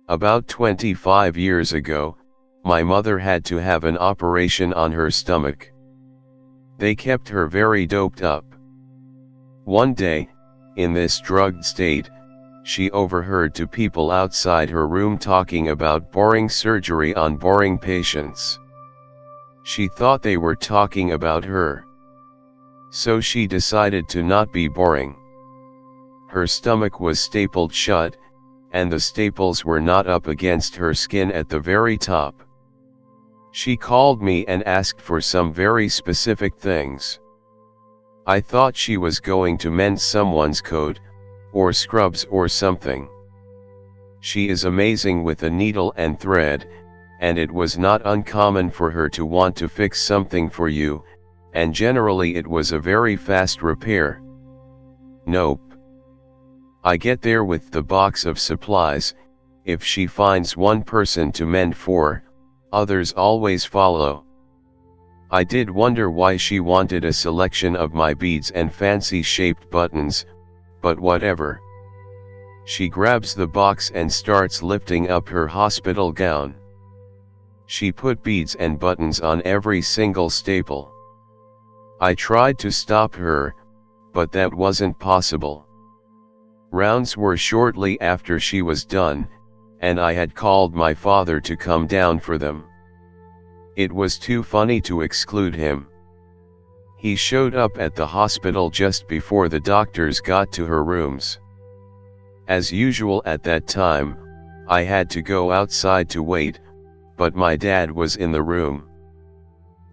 About 25 years ago, my mother had to have an operation on her stomach. They kept her very doped up. One day, in this drugged state, she overheard two people outside her room talking about boring surgery on boring patients. She thought they were talking about her. So she decided to not be boring. Her stomach was stapled shut, and the staples were not up against her skin at the very top. She called me and asked for some very specific things. I thought she was going to mend someone's coat, or scrubs or something. She is amazing with a needle and thread, and it was not uncommon for her to want to fix something for you, and generally it was a very fast repair. Nope. I get there with the box of supplies. If she finds one person to mend for, others always follow. I did wonder why she wanted a selection of my beads and fancy shaped buttons, but whatever. She grabs the box and starts lifting up her hospital gown. She put beads and buttons on every single staple. I tried to stop her, but that wasn't possible. Rounds were shortly after she was done, and I had called my father to come down for them. It was too funny to exclude him. He showed up at the hospital just before the doctors got to her rooms. As usual at that time, I had to go outside to wait, but my dad was in the room.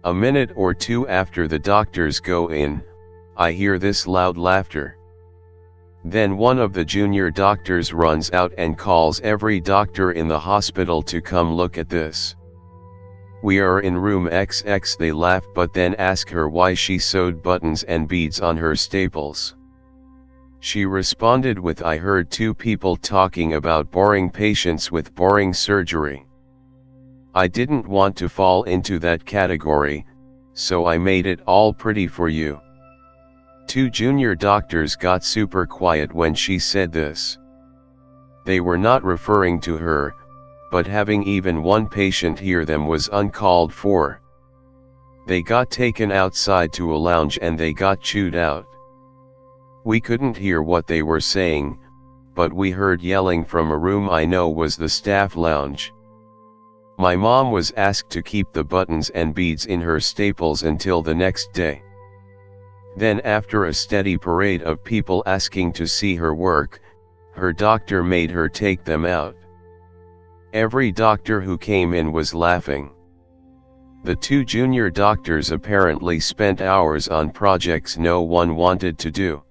A minute or two after the doctors go in, I hear this loud laughter. Then one of the junior doctors runs out and calls every doctor in the hospital to come look at this. We are in room XX. They laugh but then ask her why she sewed buttons and beads on her staples. She responded with, "I heard two people talking about boring patients with boring surgery. I didn't want to fall into that category, so I made it all pretty for you." Two junior doctors got super quiet when she said this. They were not referring to her, but having even one patient hear them was uncalled for. They got taken outside to a lounge and they got chewed out. We couldn't hear what they were saying, but we heard yelling from a room I know was the staff lounge. My mom was asked to keep the buttons and beads in her staples until the next day. Then after a steady parade of people asking to see her work, her doctor made her take them out. Every doctor who came in was laughing. The two junior doctors apparently spent hours on projects no one wanted to do.